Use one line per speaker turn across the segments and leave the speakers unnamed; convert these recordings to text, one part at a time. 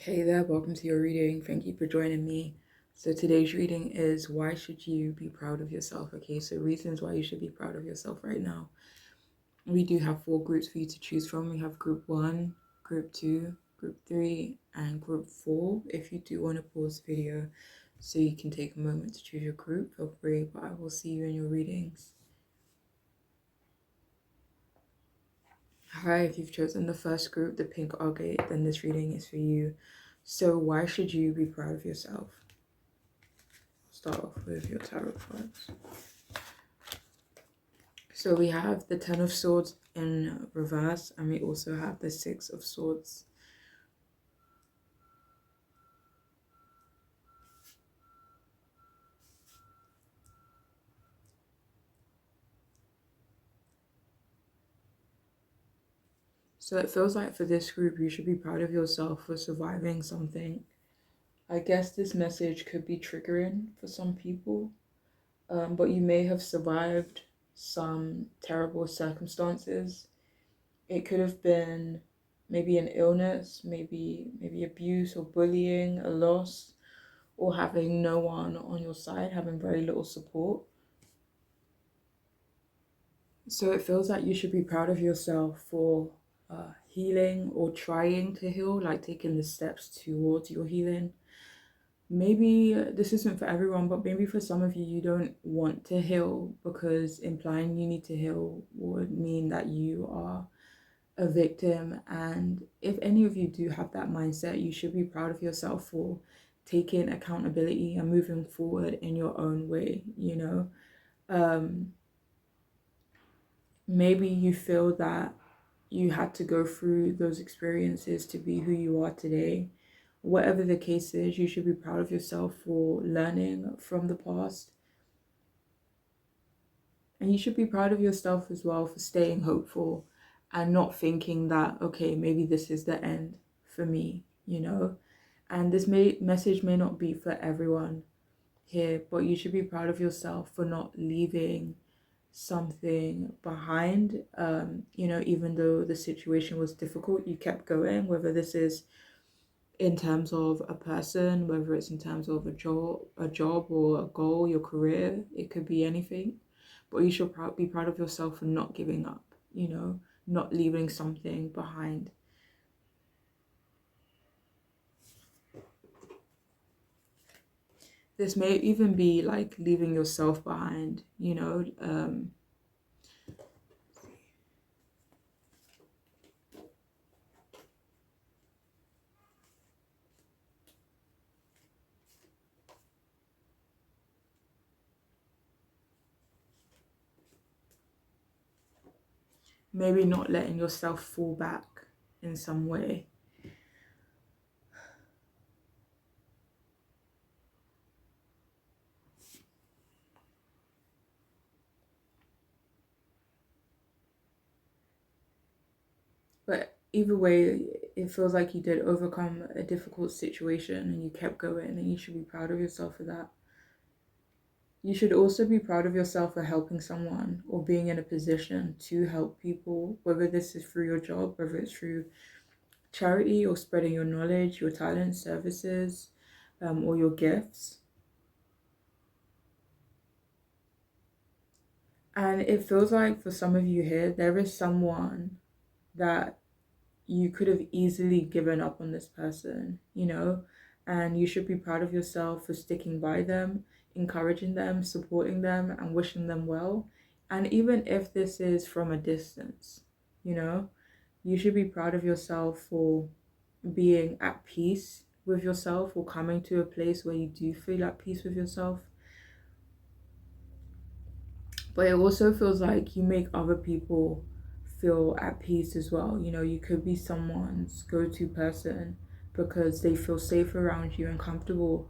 Hey there, welcome to your reading. Thank you for joining me. So today's reading is why should you be proud of yourself? Okay, so reasons why you should be proud of yourself right now. We do have 4 groups for you to choose from. We have group 1, group 2, group 3, and group 4. If you do want to pause the video so you can take a moment to choose your group, feel free, but I will see you in your readings. Hi, if you've chosen the first group, the pink agate, then this reading is for you. So why should you be proud of yourself? Start off with your tarot cards. So we have the Ten of Swords in reverse, and we also have the Six of Swords. So it feels like for this group, you should be proud of yourself for surviving something. I guess this message could be triggering for some people, but you may have survived some terrible circumstances. It could have been maybe an illness, maybe abuse or bullying, a loss, or having no one on your side, having very little support. So it feels like you should be proud of yourself for healing or trying to heal, like taking the steps towards your healing. Maybe this isn't for everyone, but maybe for some of you, you don't want to heal because implying you need to heal would mean that you are a victim. And if any of you do have that mindset, you should be proud of yourself for taking accountability and moving forward in your own way, you know. Maybe you feel that you had to go through those experiences to be who you are today. Whatever the case is, you should be proud of yourself for learning from the past. And you should be proud of yourself as well for staying hopeful and not thinking that, okay, maybe this is the end for me, you know? And this message may not be for everyone here, but you should be proud of yourself for not leaving something behind. You know, even though the situation was difficult, you kept going, whether this is in terms of a person, whether it's in terms of a job or a goal, your career, it could be anything. But you should be proud of yourself for not giving up, you know, not leaving something behind. This may even be like leaving yourself behind, you know. Maybe not letting yourself fall back in some way. But either way, it feels like you did overcome a difficult situation and you kept going, and you should be proud of yourself for that. You should also be proud of yourself for helping someone or being in a position to help people, whether this is through your job, whether it's through charity or spreading your knowledge, your talents, services, or your gifts. And it feels like for some of you here, there is someone that you could have easily given up on this person, you know, and you should be proud of yourself for sticking by them, encouraging them, supporting them, and wishing them well. And even if this is from a distance, you know, you should be proud of yourself for being at peace with yourself or coming to a place where you do feel at peace with yourself. But it also feels like you make other people feel at peace as well. You know, you could be someone's go-to person because they feel safe around you and comfortable.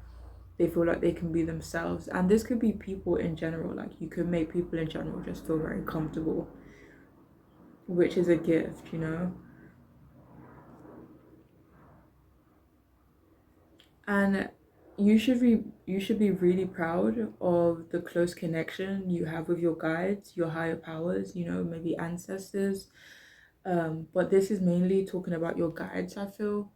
They feel like they can be themselves. And this could be people in general. Like you could make people in general just feel very comfortable, which is a gift, you know. And you should be really proud of the close connection you have with your guides, your higher powers, you know, maybe ancestors. But this is mainly talking about your guides, I feel.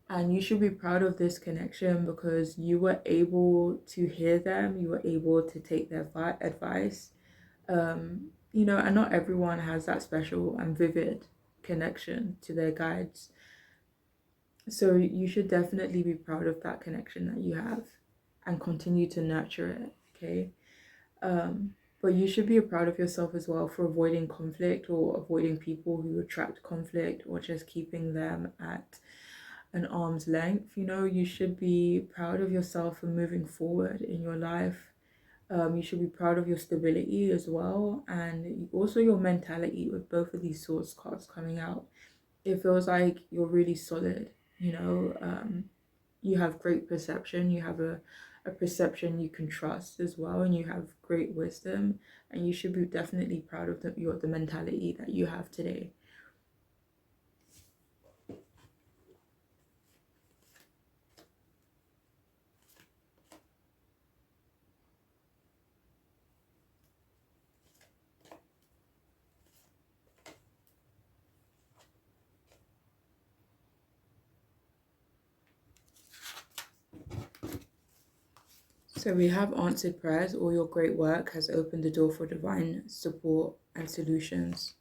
And you should be proud of this connection because you were able to hear them, you were able to take their advice. And not everyone has that special and vivid connection to their guides. So you should definitely be proud of that connection that you have and continue to nurture it, okay? But you should be proud of yourself as well for avoiding conflict or avoiding people who attract conflict or just keeping them at an arm's length. You should be proud of yourself for moving forward in your life. You should be proud of your stability as well, and also your mentality with both of these swords cards coming out. It feels like you're really solid, you have great perception, you have a perception you can trust as well, and you have great wisdom, and you should be definitely proud of the mentality that you have today. So we have answered prayers. All your great work has opened the door for divine support and solutions.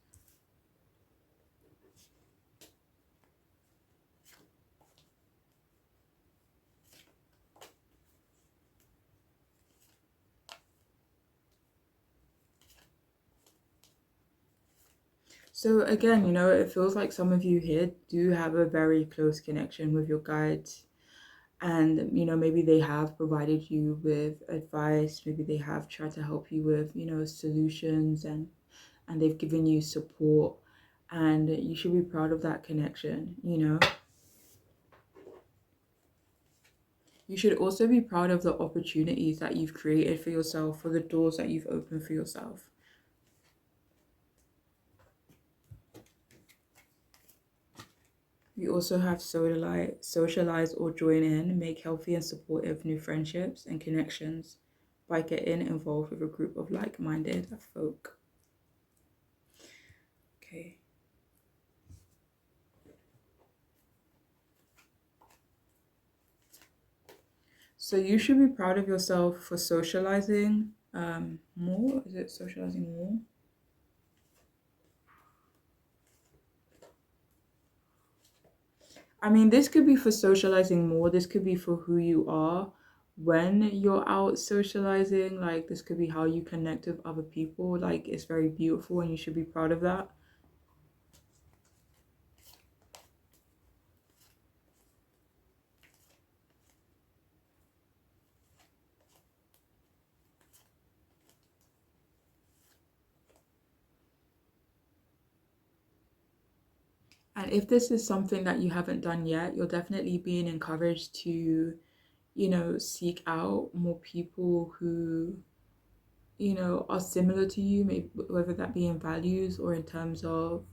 So again, it feels like some of you here do have a very close connection with your guides. And, maybe they have provided you with advice. Maybe they have tried to help you with, solutions, and they've given you support. And you should be proud of that connection. You should also be proud of the opportunities that you've created for yourself, for the doors that you've opened for yourself. We also have socialize or join in, make healthy and supportive new friendships and connections by getting involved with a group of like-minded folk. Okay. So you should be proud of yourself for socializing more. Is it socializing more? I mean, this could be for socializing more. This could be for who you are when you're out socializing. Like, this could be how you connect with other people. Like, it's very beautiful and you should be proud of that. And if this is something that you haven't done yet, you're definitely being encouraged to, seek out more people who, are similar to you, maybe whether that be in values or in terms of,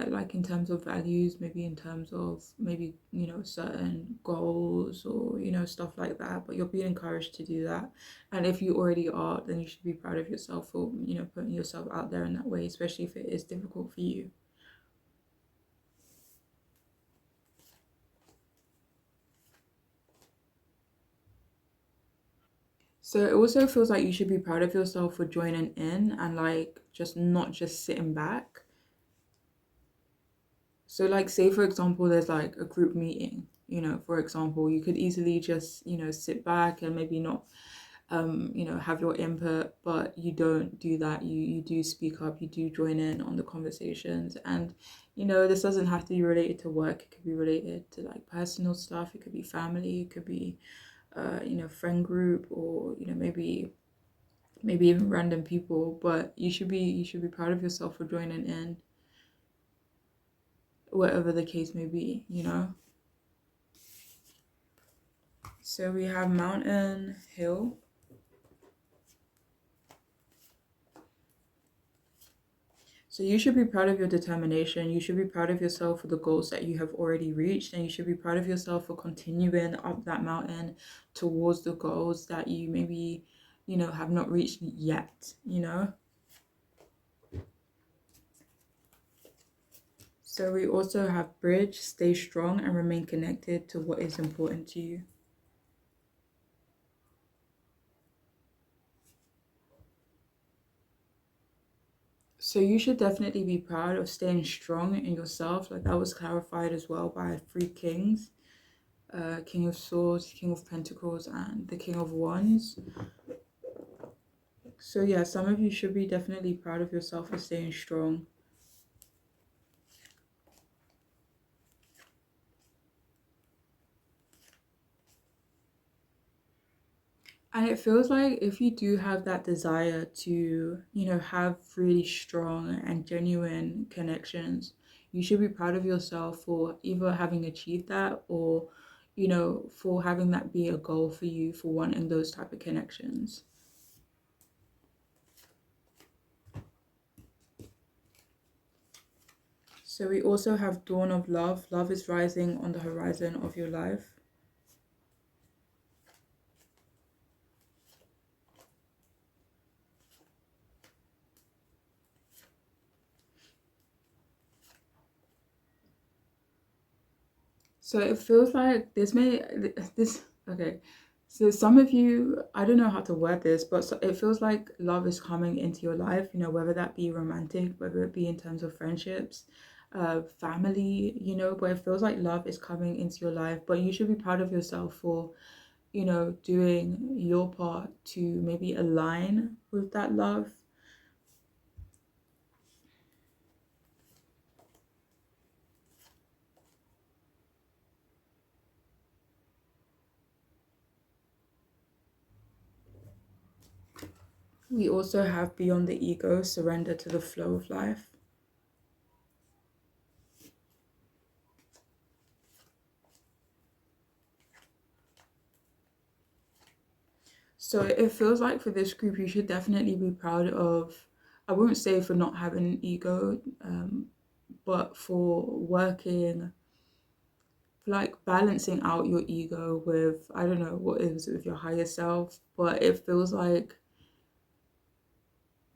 like in terms of values, maybe in terms of maybe, certain goals or, stuff like that. But you're being encouraged to do that. And if you already are, then you should be proud of yourself for, putting yourself out there in that way, especially if it is difficult for you. So it also feels like you should be proud of yourself for joining in and like just not just sitting back. So like say for example there's like a group meeting, for example, you could easily just, sit back and maybe not have your input, but you don't do that. You do speak up, you do join in on the conversations. And this doesn't have to be related to work, it could be related to like personal stuff, it could be family, it could be friend group, or maybe even random people. But you should be proud of yourself for joining in, whatever the case may be. So we have mountain, hill. So you should be proud of your determination. You should be proud of yourself for the goals that you have already reached, and you should be proud of yourself for continuing up that mountain towards the goals that you maybe, have not reached yet. So we also have bridge, stay strong and remain connected to what is important to you. So you should definitely be proud of staying strong in yourself. Like that was clarified as well by three kings, King of Swords, King of Pentacles, and the King of Wands. So yeah, some of you should be definitely proud of yourself for staying strong. And it feels like if you do have that desire to, have really strong and genuine connections, you should be proud of yourself for either having achieved that or, for having that be a goal for you for wanting those type of connections. So we also have Dawn of Love. Love is rising on the horizon of your life. So it feels like okay. So some of you, I don't know how to word this, but it feels like love is coming into your life, whether that be romantic, whether it be in terms of friendships, family, but it feels like love is coming into your life, but you should be proud of yourself for, doing your part to maybe align with that love. We also have beyond the ego, surrender to the flow of life. So it feels like for this group, you should definitely be proud of, I won't say for not having an ego, but for working, like balancing out your ego with, I don't know what it is with your higher self, but it feels like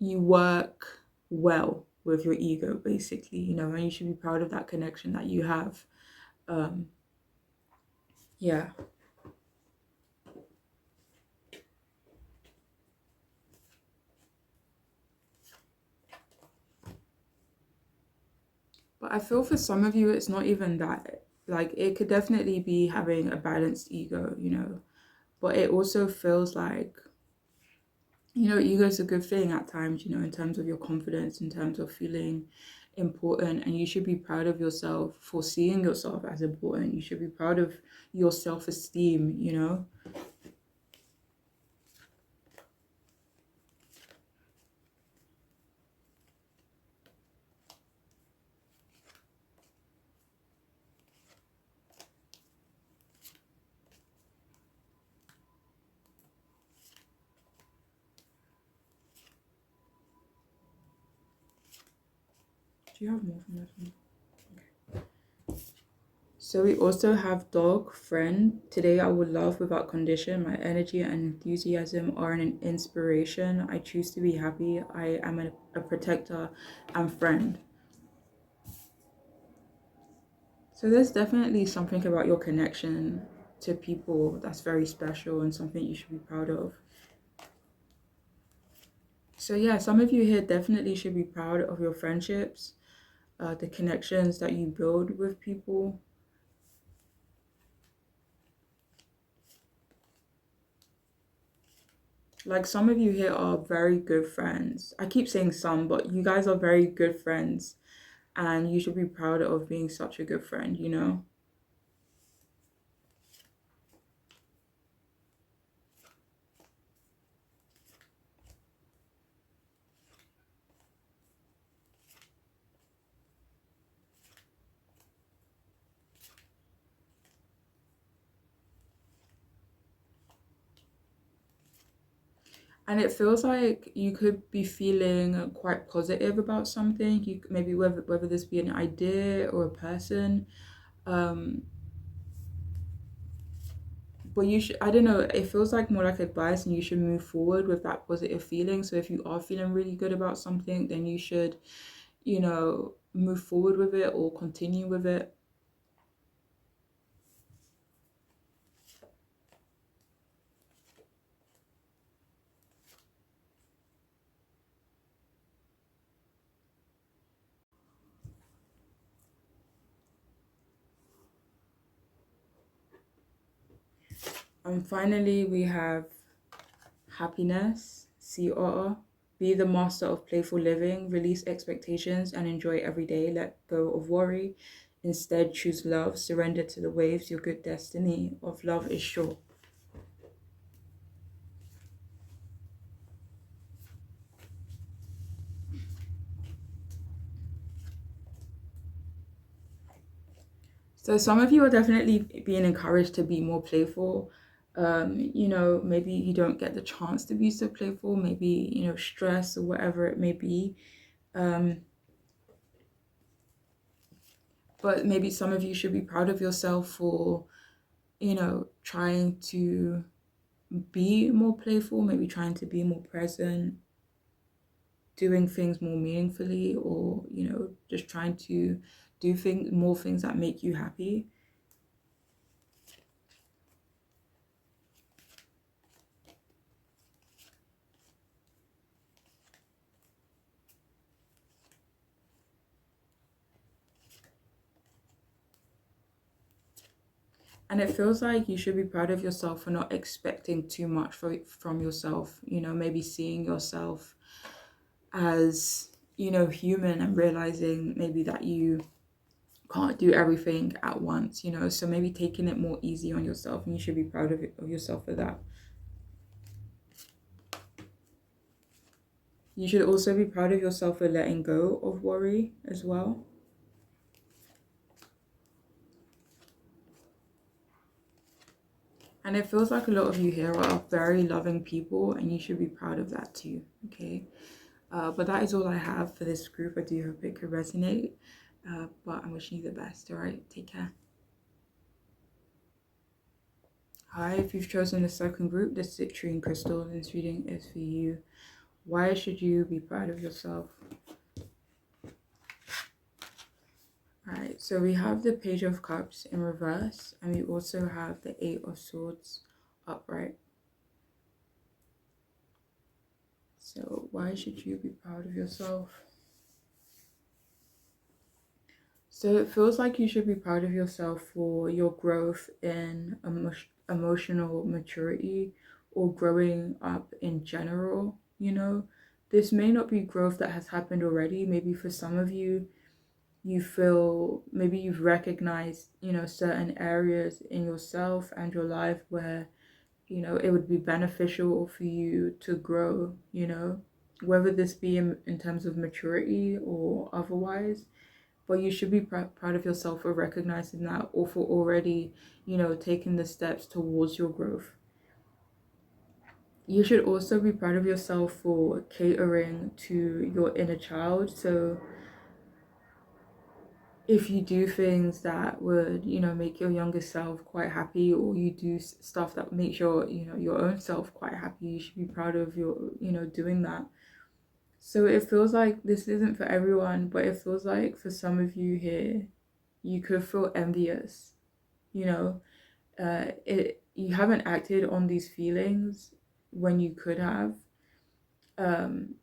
you work well with your ego, basically, and you should be proud of that connection that you have. Um, yeah. But I feel for some of you, it's not even that. Like, it could definitely be having a balanced ego, but it also feels like, ego is a good thing at times, in terms of your confidence, in terms of feeling important. And you should be proud of yourself for seeing yourself as important. You should be proud of your self-esteem. Do you have more from this one? So we also have dog, friend. Today I will love without condition. My energy and enthusiasm are an inspiration. I choose to be happy. I am a protector and friend. So there's definitely something about your connection to people that's very special and something you should be proud of. So yeah, some of you here definitely should be proud of your friendships, the connections that you build with people. Like some of you here are very good friends. I keep saying some, but you guys are very good friends and you should be proud of being such a good friend. And it feels like you could be feeling quite positive about something. You maybe whether this be an idea or a person. Um, but you should, I don't know, it feels like more like advice and you should move forward with that positive feeling. So if you are feeling really good about something, then you should, you know, move forward with it or continue with it. And finally, we have happiness, Sea Otter. Be the master of playful living, release expectations and enjoy every day. Let go of worry. Instead, choose love, surrender to the waves. Your good destiny of love is sure. So some of you are definitely being encouraged to be more playful. Maybe you don't get the chance to be so playful, maybe, stress or whatever it may be. But maybe some of you should be proud of yourself for, trying to be more playful, maybe trying to be more present, doing things more meaningfully, or, just trying to do more things that make you happy. And it feels like you should be proud of yourself for not expecting too much from yourself, maybe seeing yourself as, human, and realizing maybe that you can't do everything at once, so maybe taking it more easy on yourself, and you should be proud of yourself for that. You should also be proud of yourself for letting go of worry as well. And it feels like a lot of you here are very loving people, and you should be proud of that too, okay? But that is all I have for this group. I do hope it could resonate. But I'm wishing you the best, all right? Take care. Hi, if you've chosen the second group, the citrine crystal, this reading is for you. Why should you be proud of yourself? Alright, so we have the Page of Cups in reverse, and we also have the Eight of Swords upright. So why should you be proud of yourself? So it feels like you should be proud of yourself for your growth in emotional maturity, or growing up in general. This may not be growth that has happened already. Maybe for some of you, you feel maybe you've recognized, certain areas in yourself and your life where, it would be beneficial for you to grow, whether this be in terms of maturity or otherwise. But you should be proud of yourself for recognizing that, or for already, taking the steps towards your growth. You should also be proud of yourself for catering to your inner child. So if you do things that would, make your younger self quite happy, or you do stuff that makes your own self quite happy, you should be proud of your, doing that. So it feels like this isn't for everyone, but it feels like for some of you here, you could feel envious, you haven't acted on these feelings when you could have. And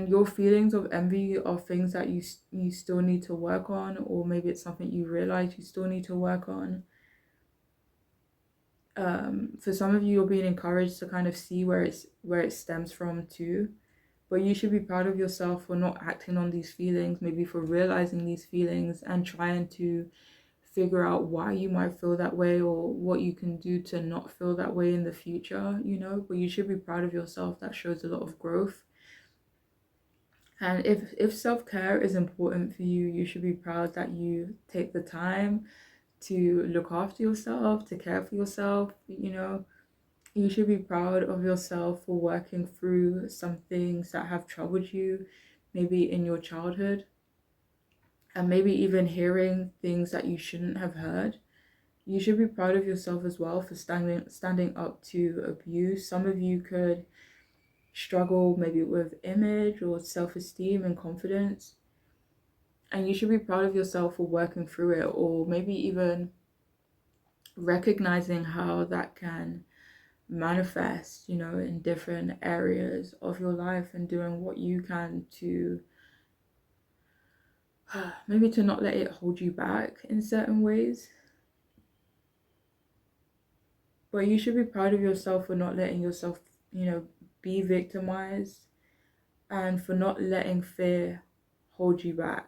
your feelings of envy are things that you still need to work on, or maybe it's something you realize you still need to work on. For some of you, you're being encouraged to kind of see where it stems from too. But you should be proud of yourself for not acting on these feelings, maybe for realizing these feelings and trying to figure out why you might feel that way, or what you can do to not feel that way in the future, But you should be proud of yourself. That shows a lot of growth. And if self-care is important for you, you should be proud that you take the time to look after yourself, to care for yourself, You should be proud of yourself for working through some things that have troubled you, maybe in your childhood, and maybe even hearing things that you shouldn't have heard. You should be proud of yourself as well for standing up to abuse. Some of you could struggle maybe with image or self-esteem and confidence. And you should be proud of yourself for working through it, or maybe even recognizing how that can manifest, in different areas of your life, and doing what you can to maybe to not let it hold you back in certain ways. But you should be proud of yourself for not letting yourself, be victimized, and for not letting fear hold you back.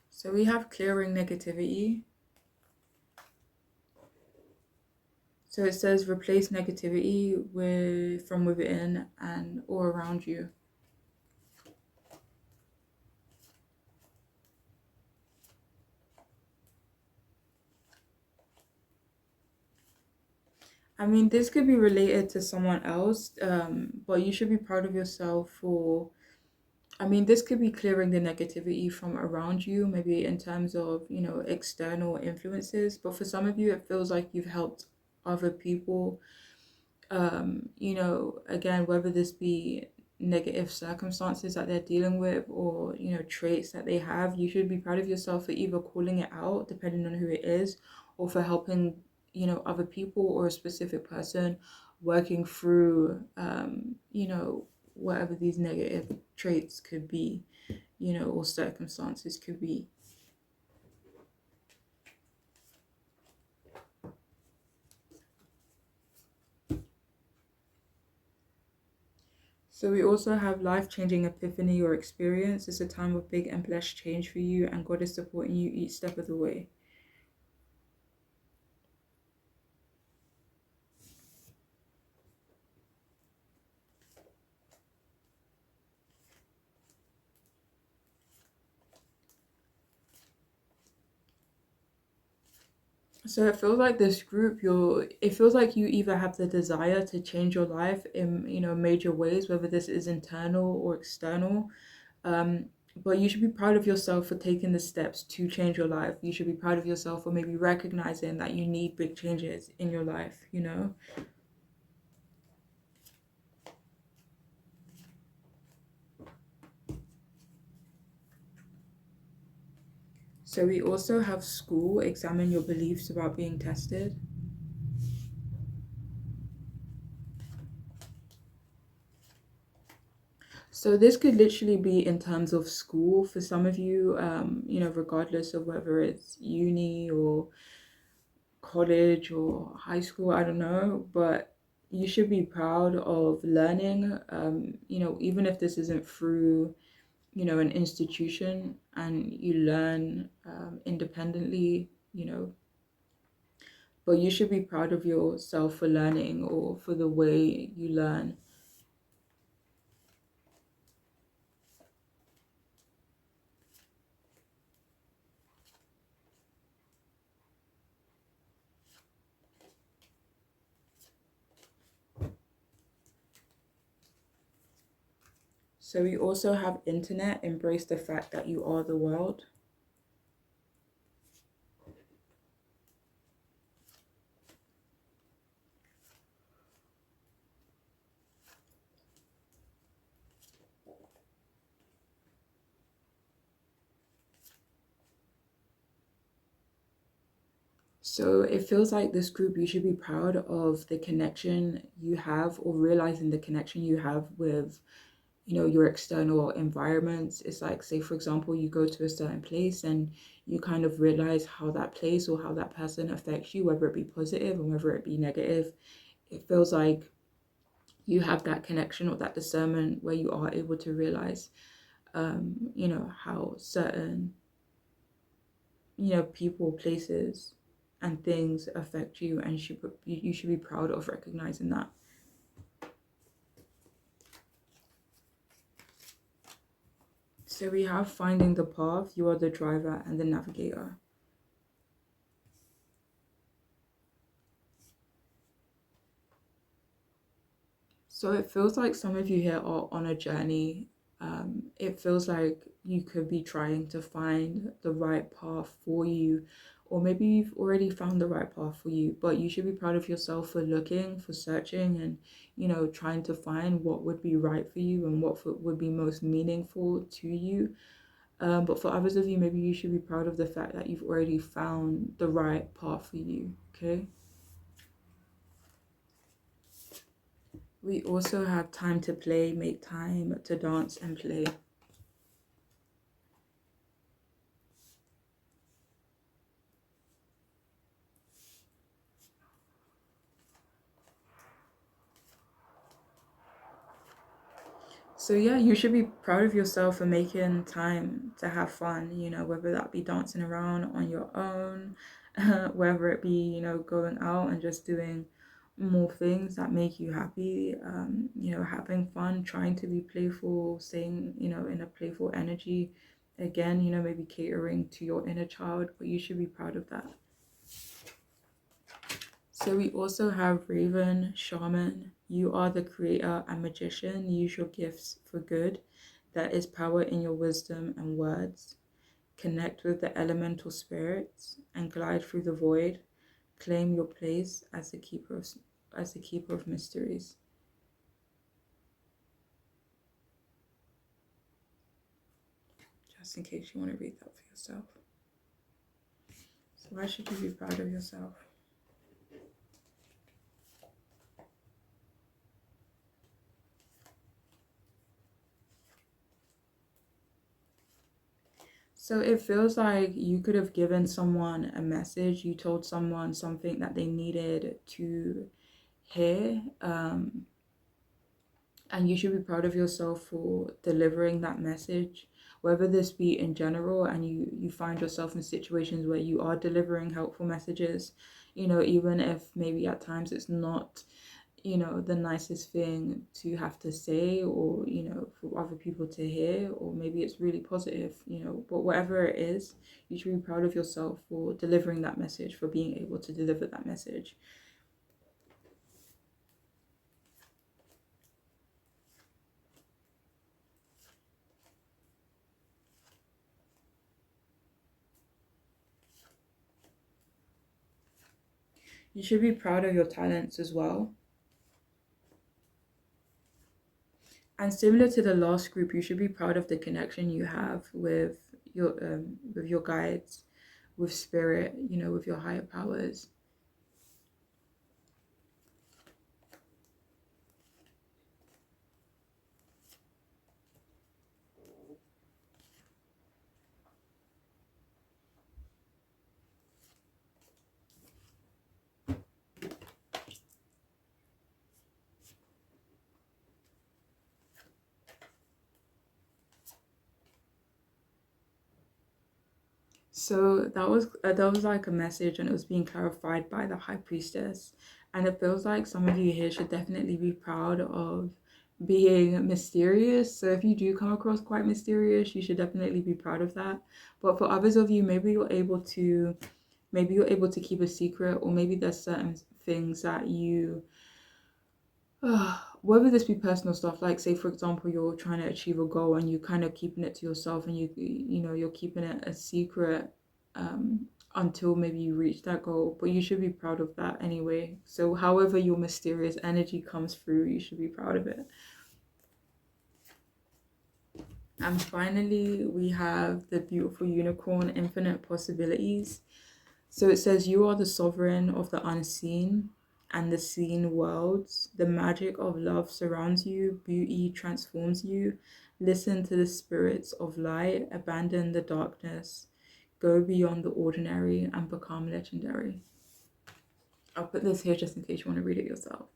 So we have clearing negativity. So it says replace negativity from within and or around you. I mean, this could be related to someone else, but you should be proud of yourself for. I mean, this could be clearing the negativity from around you, maybe in terms of, external influences. But for some of you, it feels like you've helped other people. Again, whether this be negative circumstances that they're dealing with, or, traits that they have, you should be proud of yourself for either calling it out, depending on who it is, or for helping, other people or a specific person working through, whatever these negative traits could be, or circumstances could be. So we also have life-changing epiphany or experience. It's a time of big and blessed change for you, and God is supporting you each step of the way. So it feels like this group, it feels like you either have the desire to change your life in, major ways, whether this is internal or external. But you should be proud of yourself for taking the steps to change your life. You should be proud of yourself for maybe recognizing that you need big changes in your life. So we also have school, examine your beliefs about being tested. So this could literally be in terms of school for some of you, regardless of whether it's uni or college or high school, I don't know, but you should be proud of learning, even if this isn't through, an institution, and you learn independently, but you should be proud of yourself for learning or for the way you learn. So we also have internet, embrace the fact that you are the world. So it feels like this group, you should be proud of the connection you have, or realizing the connection you have with, your external environments. It's like, say, for example, you go to a certain place and you kind of realize how that place or how that person affects you, whether it be positive or whether it be negative. It feels like you have that connection or that discernment where you are able to realize, how certain, people, places, and things affect you, and you should be proud of recognizing that. So we have finding the path, you are the driver and the navigator. So it feels like some of you here are on a journey. It feels like you could be trying to find the right path for you, or maybe you've already found the right path for you, but you should be proud of yourself for looking, for searching, and trying to find what would be right for you and what would be most meaningful to you. But for others of you, maybe you should be proud of the fact that you've already found the right path for you. Okay. We also have time to play, make time to dance and play. So yeah, you should be proud of yourself for making time to have fun, whether that be dancing around on your own, whether it be, going out and just doing more things that make you happy, having fun, trying to be playful, staying, in a playful energy. Again, maybe catering to your inner child, but you should be proud of that. So we also have Raven, Shaman. You are the creator and magician. Use your gifts for good. There is power in your wisdom and words. Connect with the elemental spirits and glide through the void. Claim your place as the keeper of mysteries. Just in case you want to read that for yourself. So why should you be proud of yourself? So it feels like you could have given someone a message, you told someone something that they needed to hear, and you should be proud of yourself for delivering that message, whether this be in general and you find yourself in situations where you are delivering helpful messages, even if maybe at times it's not the nicest thing to have to say, or for other people to hear, or maybe it's really positive, but whatever it is, you should be proud of yourself for delivering that message, for being able to deliver that message. You should be proud of your talents as well. And similar to the last group, you should be proud of the connection you have with your guides, with spirit, with your higher powers. So that was like a message, and it was being clarified by the high priestess. And it feels like some of you here should definitely be proud of being mysterious. So if you do come across quite mysterious, you should definitely be proud of that. But for others of you, maybe you're able to keep a secret, or maybe there's certain things that you whether this be personal stuff, like say for example you're trying to achieve a goal and you kind of keeping it to yourself, and you're keeping it a secret until maybe you reach that goal, but you should be proud of that anyway. So however your mysterious energy comes through, you should be proud of it. And finally, we have the beautiful unicorn, infinite possibilities. So it says, you are the sovereign of the unseen and the seen worlds. The magic of love surrounds you, beauty transforms you. Listen to the spirits of light, abandon the darkness, go beyond the ordinary and become legendary. I'll put this here just in case you want to read it yourself.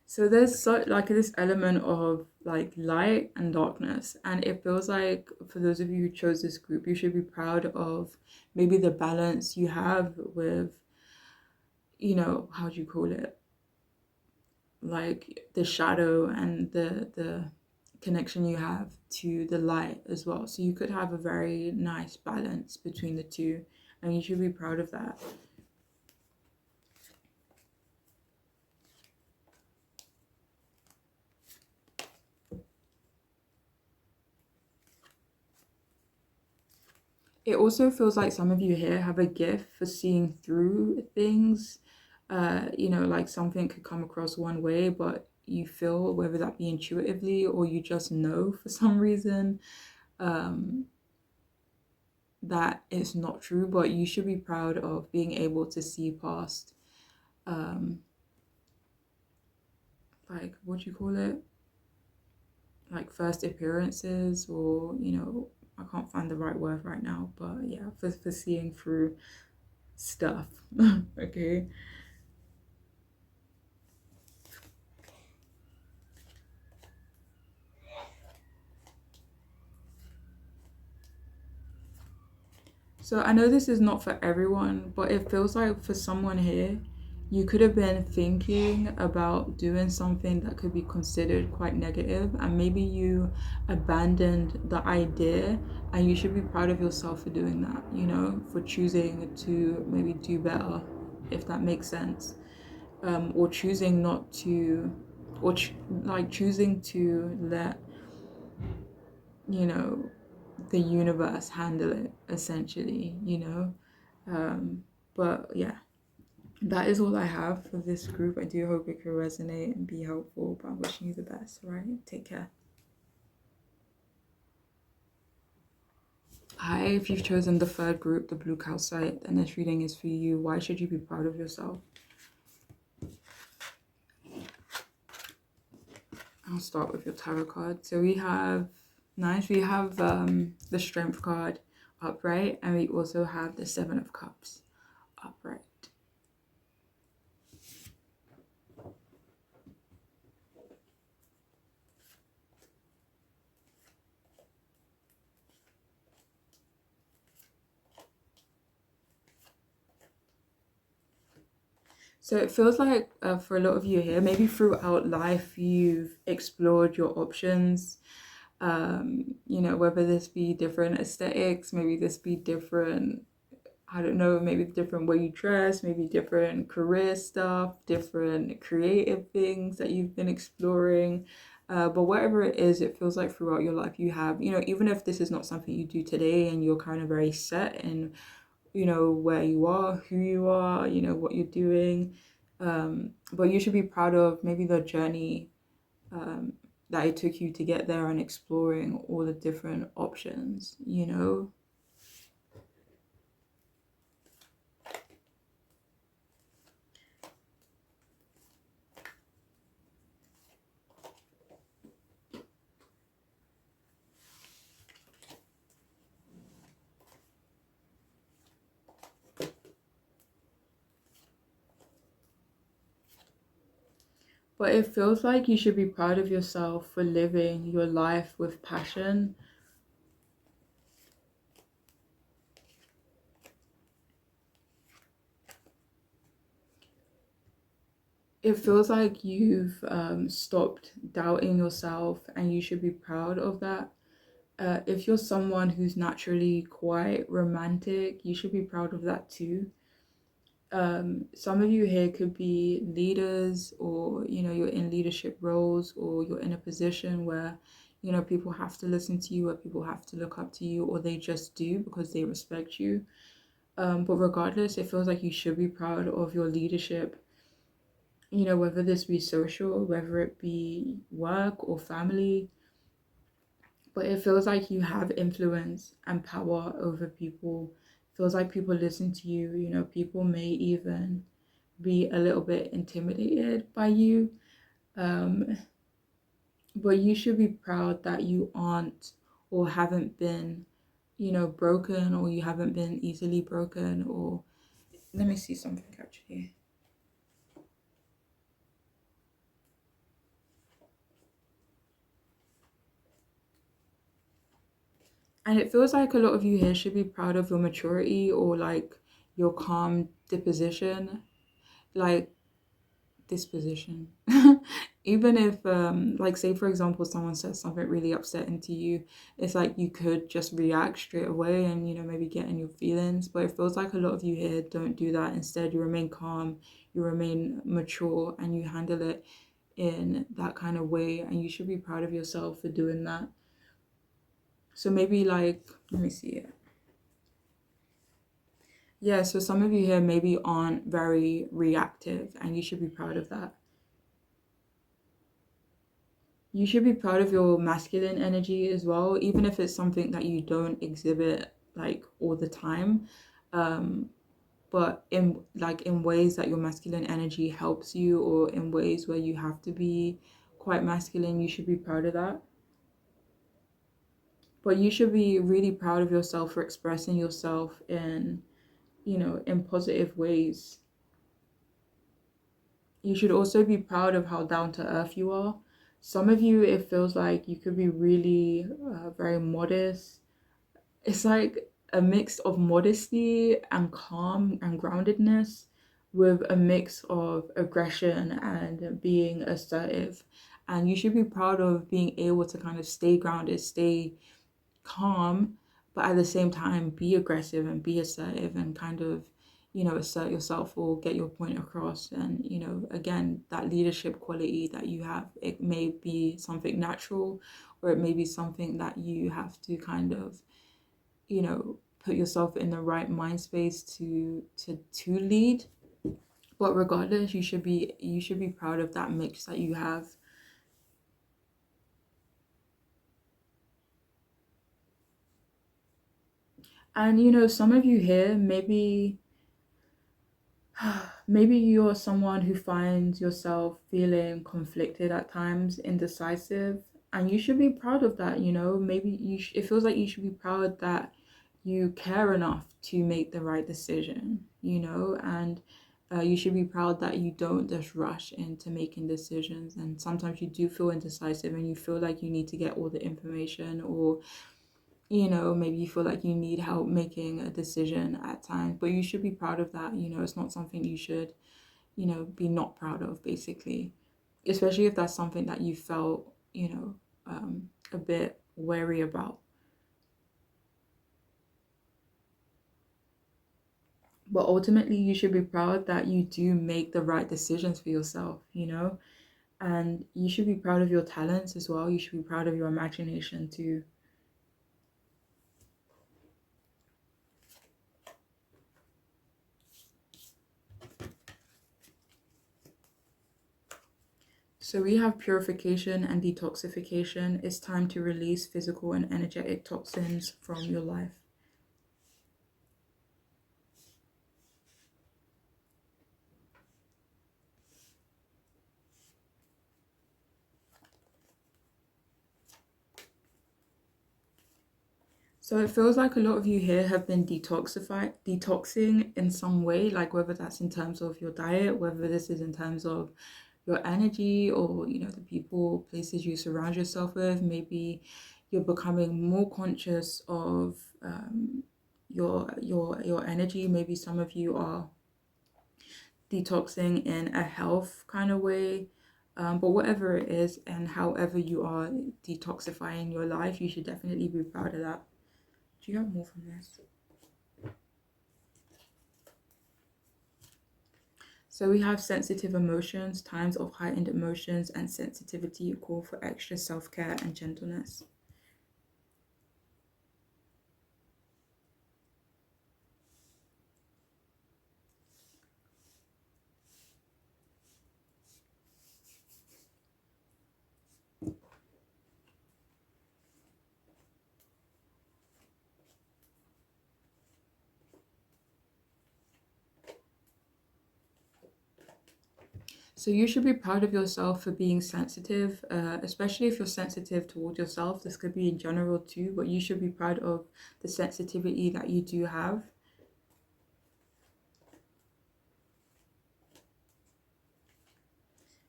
So there's like this element of like light and darkness, and it feels like for those of you who chose this group, you should be proud of maybe the balance you have with, how do you call it, like the shadow and the connection you have to the light as well. So you could have a very nice balance between the two, and you should be proud of that. It also feels like some of you here have a gift for seeing through things. Like something could come across one way, but you feel, whether that be intuitively or you just know for some reason, um, that it's not true. But you should be proud of being able to see past, um, like, what do you call it? Like first appearances, or, I can't find the right word right now, but yeah, for seeing through stuff. Okay. So I know this is not for everyone, but it feels like for someone here, you could have been thinking about doing something that could be considered quite negative, and maybe you abandoned the idea, and you should be proud of yourself for doing that, for choosing to maybe do better, if that makes sense. Or choosing not to, or like choosing to let, you know, the universe handle it, essentially, but yeah, that is all I have for this group. I do hope it can resonate and be helpful, but I'm wishing you the best. All right, take care. Hi, if you've chosen the third group, the blue calcite, and this reading is for you. Why should you be proud of yourself? I'll start with your tarot card. So we have the strength card upright, and we also have the 7 of cups upright. So it feels like for a lot of you here, maybe throughout life, you've explored your options. Whether this be different aesthetics, maybe this be different, I don't know, maybe different way you dress, maybe different career stuff, different creative things that you've been exploring. But whatever it is, it feels like throughout your life you have, even if this is not something you do today and you're kind of very set in, where you are, who you are, what you're doing. But you should be proud of maybe the journey that it took you to get there, and exploring all the different options. But it feels like you should be proud of yourself for living your life with passion. It feels like you've stopped doubting yourself, and you should be proud of that. If you're someone who's naturally quite romantic, you should be proud of that too. Some of you here could be leaders, or you're in leadership roles, or you're in a position where people have to listen to you, where people have to look up to you, or they just do because they respect you. But regardless, it feels like you should be proud of your leadership, whether this be social, whether it be work or family. But it feels like you have influence and power over people. It feels like people listen to you. People may even be a little bit intimidated by you. Um, but you should be proud that you aren't, or haven't been, broken, or you haven't been easily broken. Or let me see something actually. And it feels like a lot of you here should be proud of your maturity, or like your calm disposition. Like, disposition. Even if like say for example someone says something really upsetting to you, it's like you could just react straight away and maybe get in your feelings, but it feels like a lot of you here don't do that. Instead, you remain calm, you remain mature, and you handle it in that kind of way, and you should be proud of yourself for doing that. So maybe like, let me see it. Yeah, so some of you here maybe aren't very reactive, and you should be proud of that. You should be proud of your masculine energy as well, even if it's something that you don't exhibit like all the time. Um, but in ways that your masculine energy helps you, or in ways where you have to be quite masculine, you should be proud of that. But you should be really proud of yourself for expressing yourself in positive ways. You should also be proud of how down to earth you are. Some of you, it feels like you could be really very modest. It's like a mix of modesty and calm and groundedness with a mix of aggression and being assertive. And you should be proud of being able to kind of stay grounded, stay calm, but at the same time be aggressive and be assertive and kind of assert yourself or get your point across. And again, that leadership quality that you have, it may be something natural, or it may be something that you have to kind of put yourself in the right mind space to lead. But regardless, you should be proud of that mix that you have. And some of you here, maybe you're someone who finds yourself feeling conflicted at times, indecisive, and you should be proud of that. Maybe it feels like you should be proud that you care enough to make the right decision, and you should be proud that you don't just rush into making decisions. And sometimes you do feel indecisive and you feel like you need to get all the information, or maybe you feel like you need help making a decision at times, but you should be proud of that. It's not something you should, be not proud of, basically, especially if that's something that you felt, a bit wary about. But ultimately, you should be proud that you do make the right decisions for yourself, and you should be proud of your talents as well. You should be proud of your imagination too. So we have purification and detoxification. It's time to release physical and energetic toxins from your life. So it feels like a lot of you here have been detoxing in some way, like whether that's in terms of your diet, whether this is in terms of your energy, or the people, places you surround yourself with. Maybe you're becoming more conscious of your energy. Maybe some of you are detoxing in a health kind of way. But whatever it is and however you are detoxifying your life, you should definitely be proud of that. Do you have more from this? So we have sensitive emotions, times of heightened emotions and sensitivity call for extra self-care and gentleness. So you should be proud of yourself for being sensitive, especially if you're sensitive towards yourself. This could be in general too, but you should be proud of the sensitivity that you do have.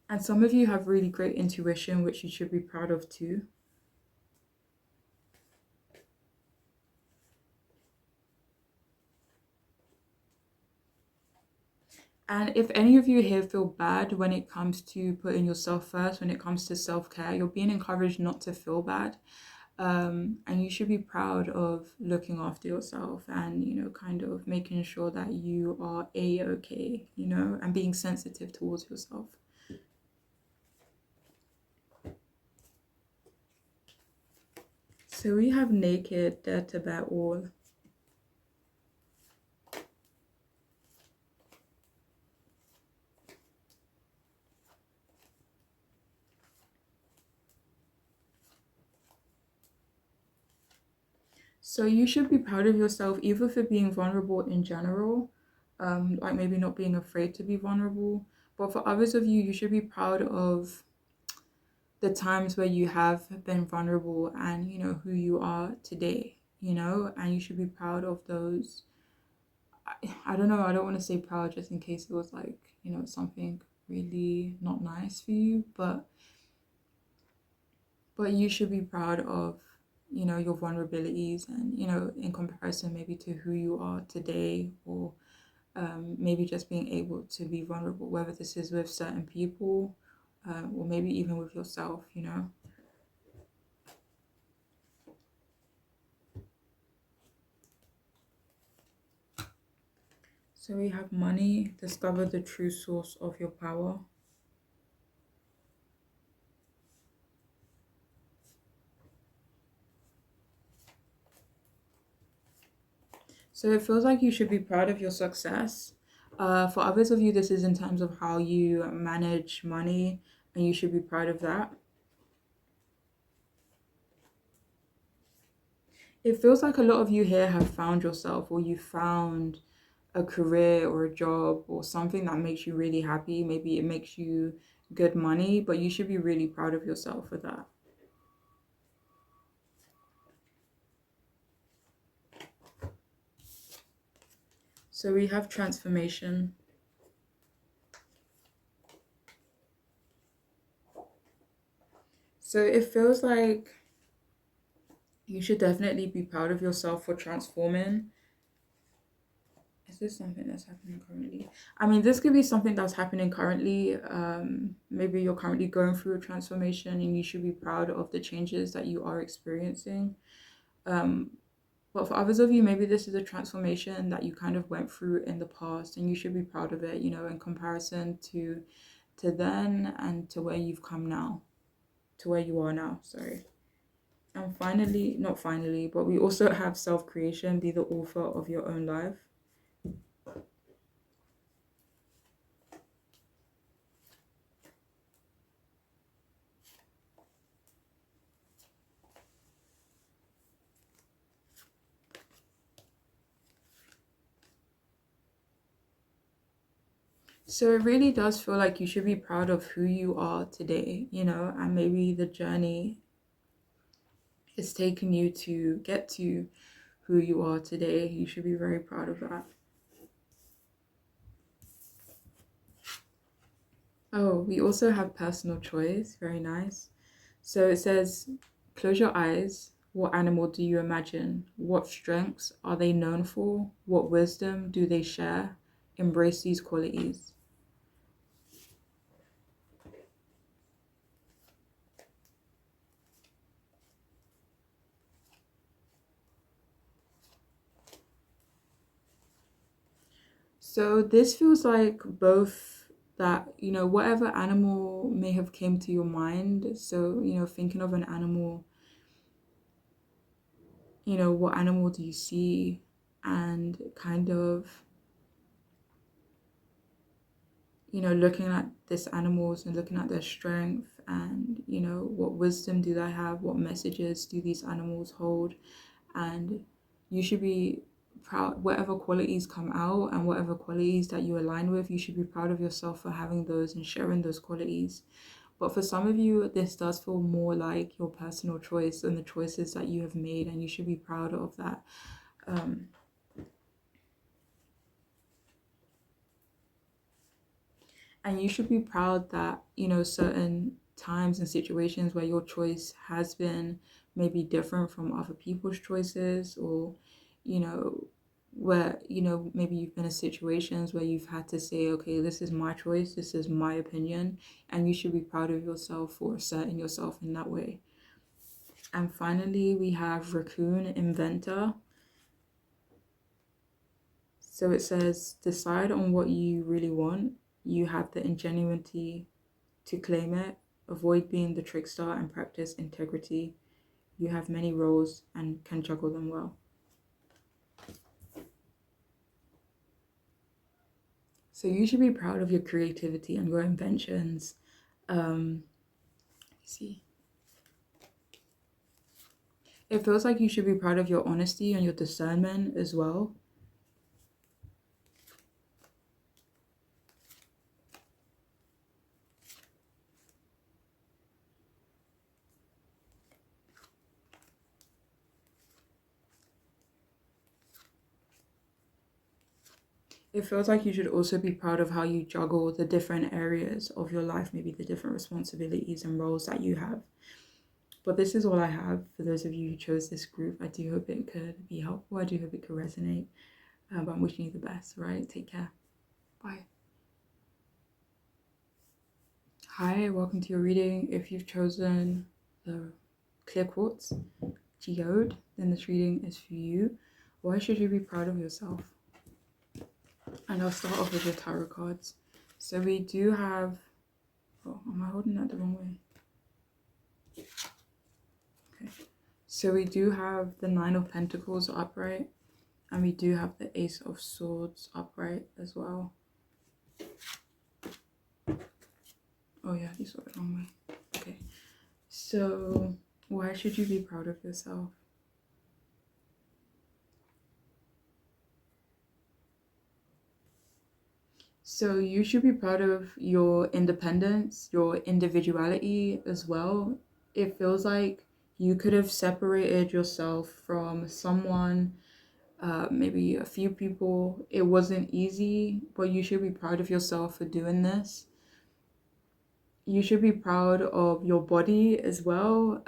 And some of you have really great intuition, which you should be proud of too. And if any of you here feel bad when it comes to putting yourself first, when it comes to self-care, you're being encouraged not to feel bad. And you should be proud of looking after yourself and, kind of making sure that you are a-okay, and being sensitive towards yourself. So we have naked, dare to bear all. So you should be proud of yourself either for being vulnerable in general, like maybe not being afraid to be vulnerable, but for others of you, you should be proud of the times where you have been vulnerable and who you are today, and you should be proud of those. I don't know, I don't want to say proud just in case it was like, something really not nice for you, but you should be proud of your vulnerabilities and in comparison maybe to who you are today, or maybe just being able to be vulnerable, whether this is with certain people, or maybe even with yourself. So we have money, discover the true source of your power. So it feels like you should be proud of your success. For others of you, this is in terms of how you manage money, and you should be proud of that. It feels like a lot of you here have found yourself, or you found a career or a job or something that makes you really happy. Maybe it makes you good money, but you should be really proud of yourself for that. So we have transformation. So it feels like you should definitely be proud of yourself for transforming. Is this something that's happening currently? I mean, this could be something that's happening currently. Maybe you're currently going through a transformation and you should be proud of the changes that you are experiencing. Um, but for others of you, maybe this is a transformation that you kind of went through in the past and you should be proud of it, in comparison to then and to where you've come now, to where you are now, sorry. And finally, not finally, but we also have self-creation, be the author of your own life. So it really does feel like you should be proud of who you are today, and maybe the journey is taking you to get to who you are today. You should be very proud of that. Oh, we also have personal choice. Very nice. So it says, close your eyes. What animal do you imagine? What strengths are they known for? What wisdom do they share? Embrace these qualities. So this feels like both that, whatever animal may have came to your mind. So, thinking of an animal, what animal do you see? And kind of, looking at this animals and looking at their strength and, what wisdom do they have? What messages do these animals hold? And you should be proud, whatever qualities come out and whatever qualities that you align with, you should be proud of yourself for having those and sharing those qualities. But for some of you, this does feel more like your personal choice and the choices that you have made, and you should be proud of that. And you should be proud that, certain times and situations where your choice has been maybe different from other people's choices, or, you know, where, you know, maybe you've been in situations where you've had to say, okay, this is my choice, this is my opinion, and you should be proud of yourself for asserting yourself in that way. And finally, we have Raccoon Inventor. So it says, decide on what you really want. You have the ingenuity to claim it. Avoid being the trickster and practice integrity. You have many roles and can juggle them well. So you should be proud of your creativity and your inventions. Let's see. It feels like you should be proud of your honesty and your discernment as well. It feels like you should also be proud of how you juggle the different areas of your life, maybe the different responsibilities and roles that you have. But this is all I have for those of you who chose this group. I do hope it could be helpful. I do hope it could resonate. But I'm wishing you the best, right? Take care. Bye. Hi, welcome to your reading. If you've chosen the clear quartz geode, then this reading is for you. Why should you be proud of yourself? And I'll start off with the tarot cards. So we do have, oh, am I holding that the wrong way? Okay. So we do have the Nine of Pentacles upright, and we do have the Ace of Swords upright as well. Oh yeah, you saw it the wrong way. Okay. So why should you be proud of yourself? So you should be proud of your independence, your individuality as well. It feels like you could have separated yourself from someone, maybe a few people. It wasn't easy, but you should be proud of yourself for doing this. You should be proud of your body as well.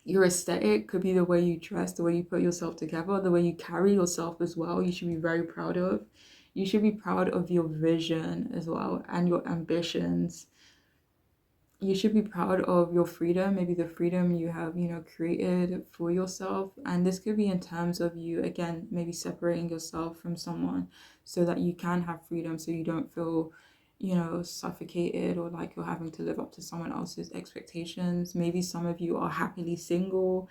Your aesthetic could be the way you dress, the way you put yourself together, the way you carry yourself as well. You should be very proud of. You should be proud of your vision as well and your ambitions. You should be proud of your freedom, maybe the freedom you have, you know, created for yourself. And this could be in terms of you, again, maybe separating yourself from someone so that you can have freedom, so you don't feel, you know, suffocated or like you're having to live up to someone else's expectations. Maybe some of you are happily single.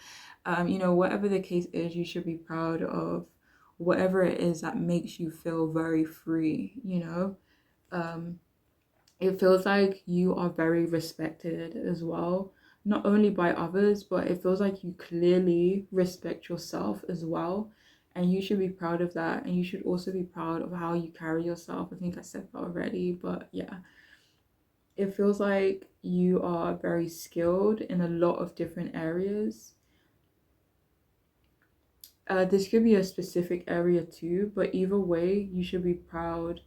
You know, whatever the case is, you should be proud of whatever it is that makes you feel very free, you know. It feels like you are very respected as well, not only by others, but it feels like you clearly respect yourself as well. And you should be proud of that. And you should also be proud of how you carry yourself. I think I said that already, but yeah. It feels like you are very skilled in a lot of different areas. This could be a specific area too, but either way, you should be proud,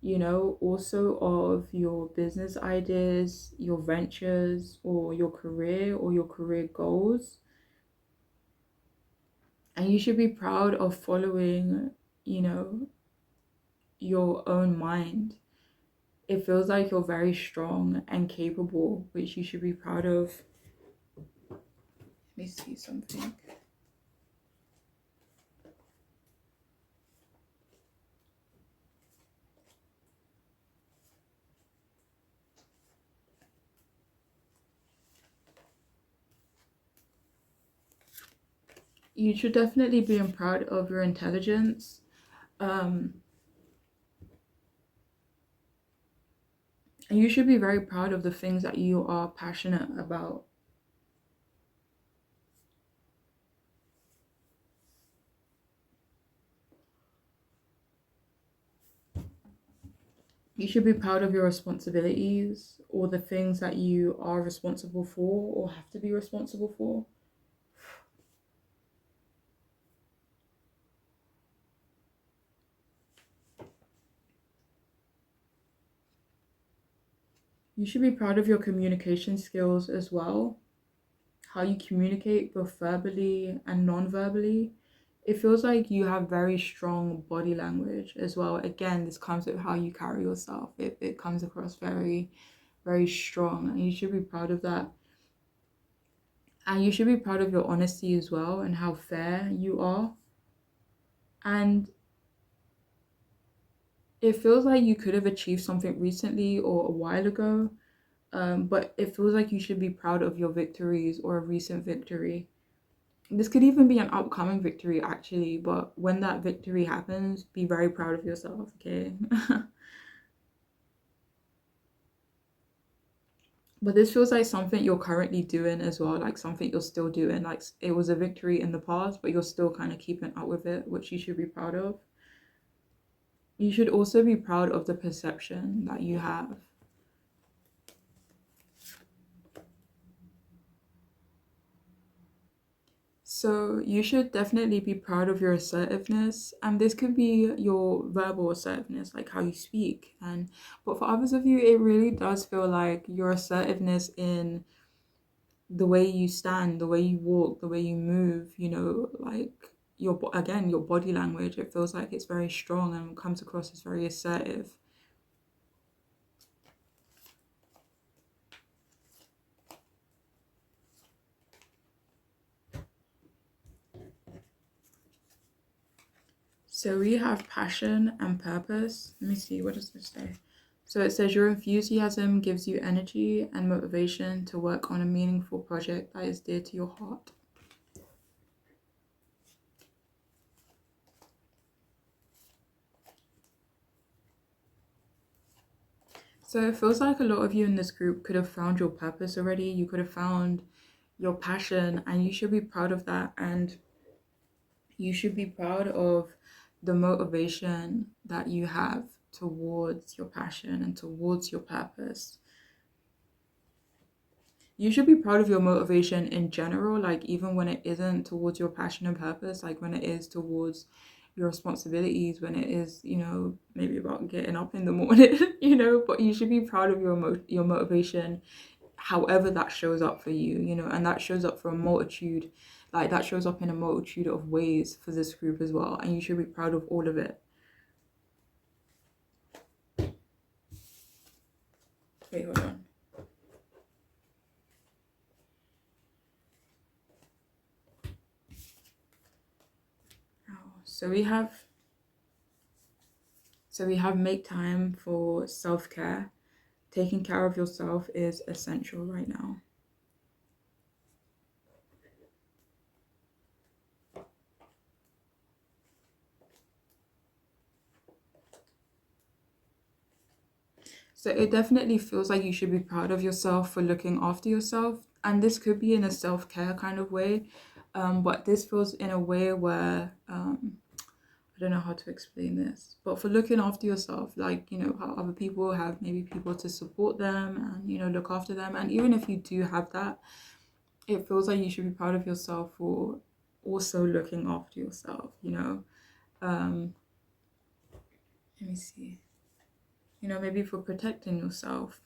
you know, also of your business ideas, your ventures, or your career goals. And you should be proud of following, you know, your own mind. It feels like you're very strong and capable, which you should be proud of. Let me see something. You should definitely be proud of your intelligence. Um, and you should be very proud of the things that you are passionate about. You should be proud of your responsibilities or the things that you are responsible for or have to be responsible for. You should be proud of your communication skills as well. How you communicate both verbally and non-verbally. it feels like you have very strong body language as well. Again, this comes with how you carry yourself. It comes across very, very strong, and you should be proud of that. And you should be proud of your honesty as well and how fair you are. And it feels like you could have achieved something recently or a while ago, but it feels like you should be proud of your victories or a recent victory. This could even be an upcoming victory, actually, but when that victory happens, be very proud of yourself, okay? But this feels like something you're currently doing as well, like something you're still doing. Like it was a victory in the past, but you're still kind of keeping up with it, which you should be proud of. You should also be proud of the perception that you have. So you should definitely be proud of your assertiveness, and this could be your verbal assertiveness, like how you speak. And but for others of you, it really does feel like your assertiveness in the way you stand, the way you walk, the way you move, like again, your body language, it feels like it's very strong and comes across as very assertive. So we have passion and purpose. Let me see, what does this say? So it says your enthusiasm gives you energy and motivation to work on a meaningful project that is dear to your heart. So it feels like a lot of you in this group could have found your purpose already. You could have found your passion, and you should be proud of that. And you should be proud of the motivation that you have towards your passion and towards your purpose. You should be proud of your motivation in general, like even when it isn't towards your passion and purpose, like when it is towards your responsibilities, when it is, maybe about getting up in the morning, but you should be proud of your motivation, however that shows up for you, and that shows up for a multitude, like that shows up in a multitude of ways for this group as well, and you should be proud of all of it. Wait, hold on. So we have make time for self-care. Taking care of yourself is essential right now. So it definitely feels like you should be proud of yourself for looking after yourself. And this could be in a self-care kind of way. But this feels in a way where I don't know how to explain this, but for looking after yourself, like, how other people have maybe people to support them and, look after them. And even if you do have that, it feels like you should be proud of yourself for also looking after yourself. Let me see. Maybe for protecting yourself.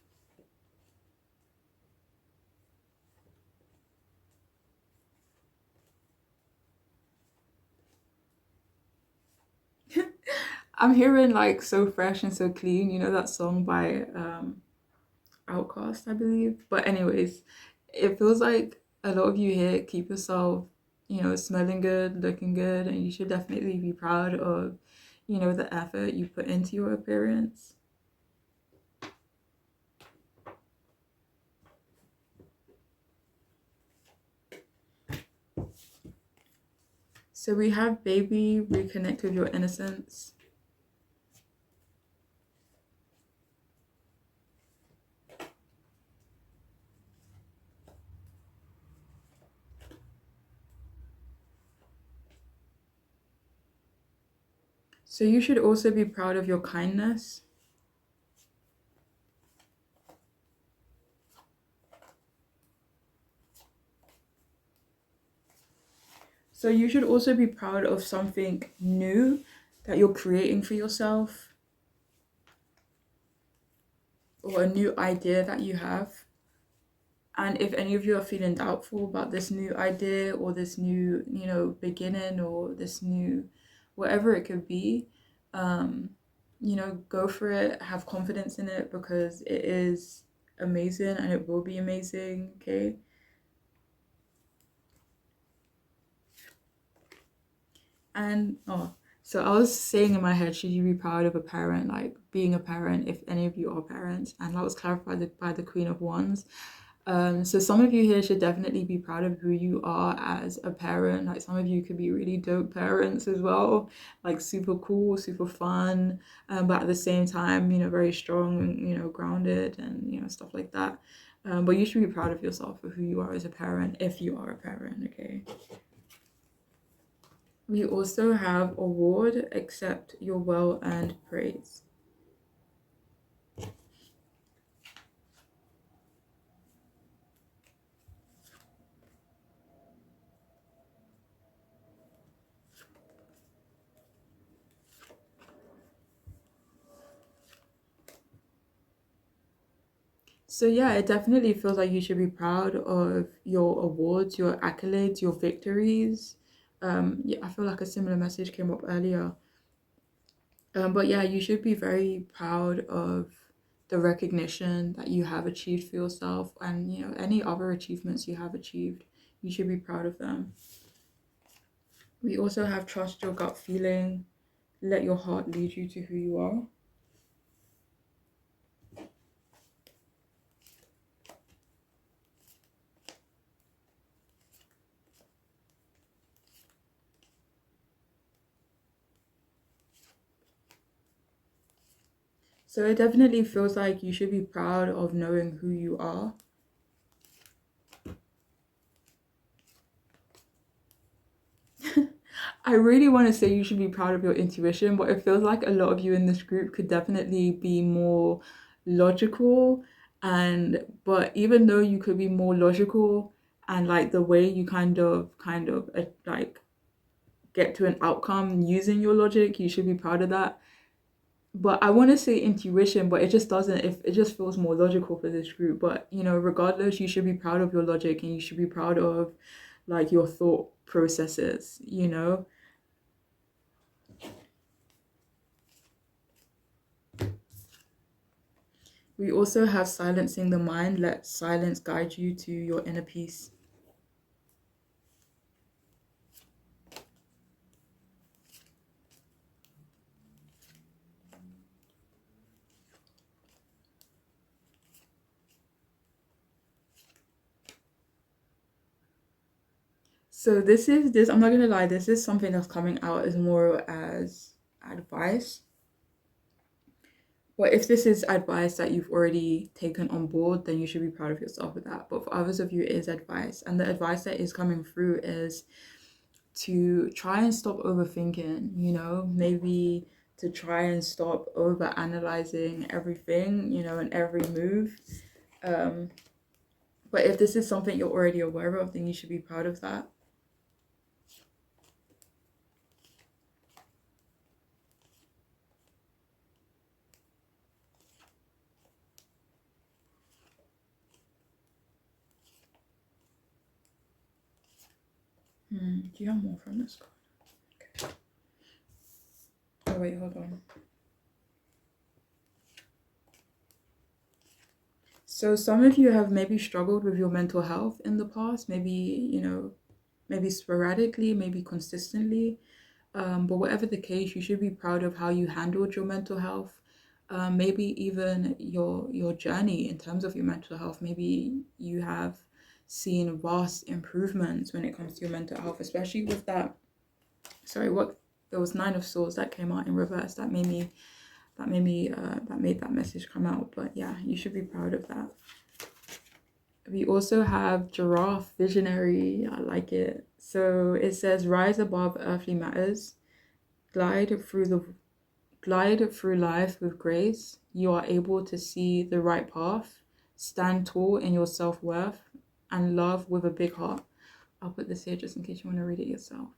I'm hearing like So Fresh and So Clean, that song by Outcast, I believe. But anyways, it feels like a lot of you here keep yourself, smelling good, looking good, and you should definitely be proud of, the effort you put into your appearance. So we have baby, reconnect with your innocence. So you should also be proud of your kindness. So you should also be proud of something new that you're creating for yourself, or a new idea that you have. And if any of you are feeling doubtful about this new idea or this new, beginning, or this new, whatever it could be, go for it, have confidence in it, because it is amazing and it will be amazing, okay? And so I was saying in my head, should you be proud of a parent, like being a parent, if any of you are parents? And that was clarified by the Queen of Wands. So some of you here should definitely be proud of who you are as a parent. Like some of you could be really dope parents as well, like super cool, super fun, but at the same time, very strong, grounded, and stuff like that. But you should be proud of yourself for who you are as a parent, if you are a parent, okay? We also have award, accept your well-earned praise. So yeah, it definitely feels like you should be proud of your awards, your accolades, your victories. Yeah, I feel like a similar message came up earlier. But yeah, you should be very proud of the recognition that you have achieved for yourself, and any other achievements you have achieved. You should be proud of them. We also have trust your gut feeling, let your heart lead you to who you are. So it definitely feels like you should be proud of knowing who you are. I really want to say you should be proud of your intuition, but it feels like a lot of you in this group could definitely be more logical. But even though you could be more logical, and like the way you kind of like get to an outcome using your logic, you should be proud of that. But I want to say intuition, but it just doesn't. If it just feels more logical for this group, but regardless, you should be proud of your logic, and you should be proud of like your thought processes. We also have silencing the mind. Let silence guide you to your inner peace. So this I'm not gonna lie, this is something that's coming out as more as advice. But if this is advice that you've already taken on board, then you should be proud of yourself with that. But for others of you, it is advice. And the advice that is coming through is to try and stop overthinking, maybe to try and stop over analyzing everything, and every move. Um, but if this is something you're already aware of, then you should be proud of that. Do you have more from this card? Okay. Oh wait, hold on. So some of you have maybe struggled with your mental health in the past, maybe sporadically, maybe consistently. But whatever the case, you should be proud of how you handled your mental health. Maybe even your journey in terms of your mental health. Maybe you have seen vast improvements when it comes to your mental health, especially with that. Sorry, what there was Nine of Swords that came out in reverse. That made that message come out. But yeah, you should be proud of that. We also have Giraffe, visionary. I like it. So it says, rise above earthly matters, glide through life with grace. You are able to see the right path, stand tall in your self-worth, and love with a big heart. I'll put this here just in case you want to read it yourself.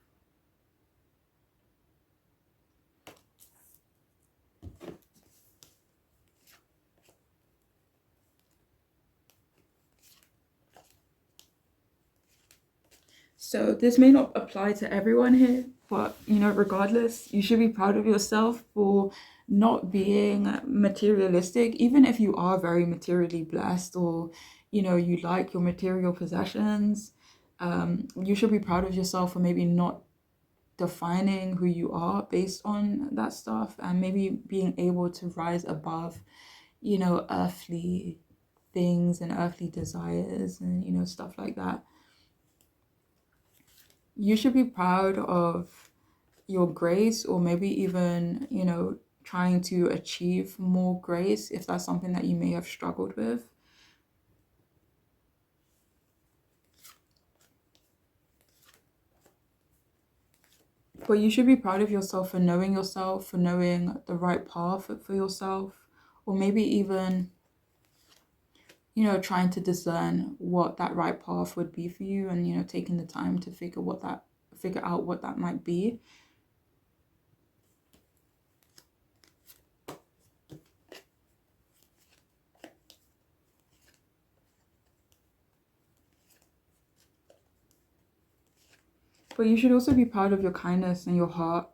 So this may not apply to everyone here, but regardless, you should be proud of yourself for not being materialistic, even if you are very materially blessed, or you like your material possessions. You should be proud of yourself for maybe not defining who you are based on that stuff, and maybe being able to rise above earthly things and earthly desires, and stuff like that. You should be proud of your grace, or maybe even trying to achieve more grace if that's something that you may have struggled with. But you should be proud of yourself for knowing the right path for yourself, or maybe even trying to discern what that right path would be for you, and taking the time to figure out what that might be. But you should also be proud of your kindness and your heart.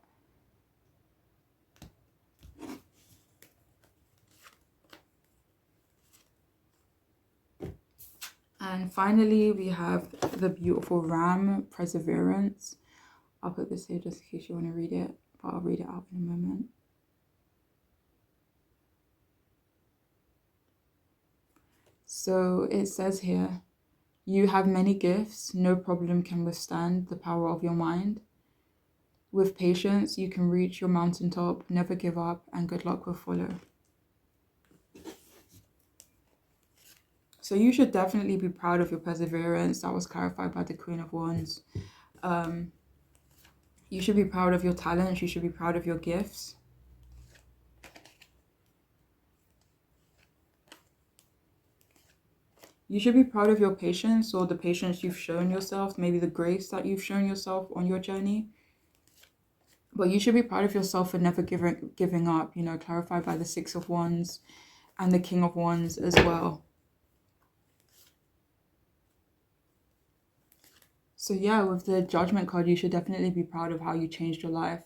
And finally, we have the beautiful ram, perseverance. I'll put this here just in case you want to read it, but I'll read it out in a moment. So it says here, you have many gifts, no problem can withstand the power of your mind. With patience, you can reach your mountaintop, never give up, and good luck will follow. So you should definitely be proud of your perseverance. That was clarified by the Queen of Wands. You should be proud of your talents. You should be proud of your gifts. You should be proud of your patience, or the patience you've shown yourself, maybe the grace that you've shown yourself on your journey. But you should be proud of yourself for never giving up, clarified by the Six of Wands and the King of Wands as well. So yeah, with the Judgment card, you should definitely be proud of how you changed your life.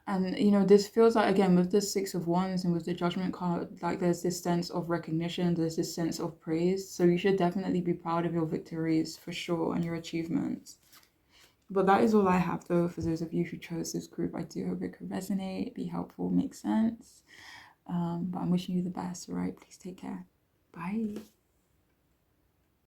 And this feels like, again, with the Six of Wands and with the Judgment card, like there's this sense of recognition, there's this sense of praise. So you should definitely be proud of your victories for sure, and your achievements. But that is all I have, though, for those of you who chose this group. I do hope it could resonate, be helpful, make sense. But I'm wishing you the best, all right? Please take care. Bye.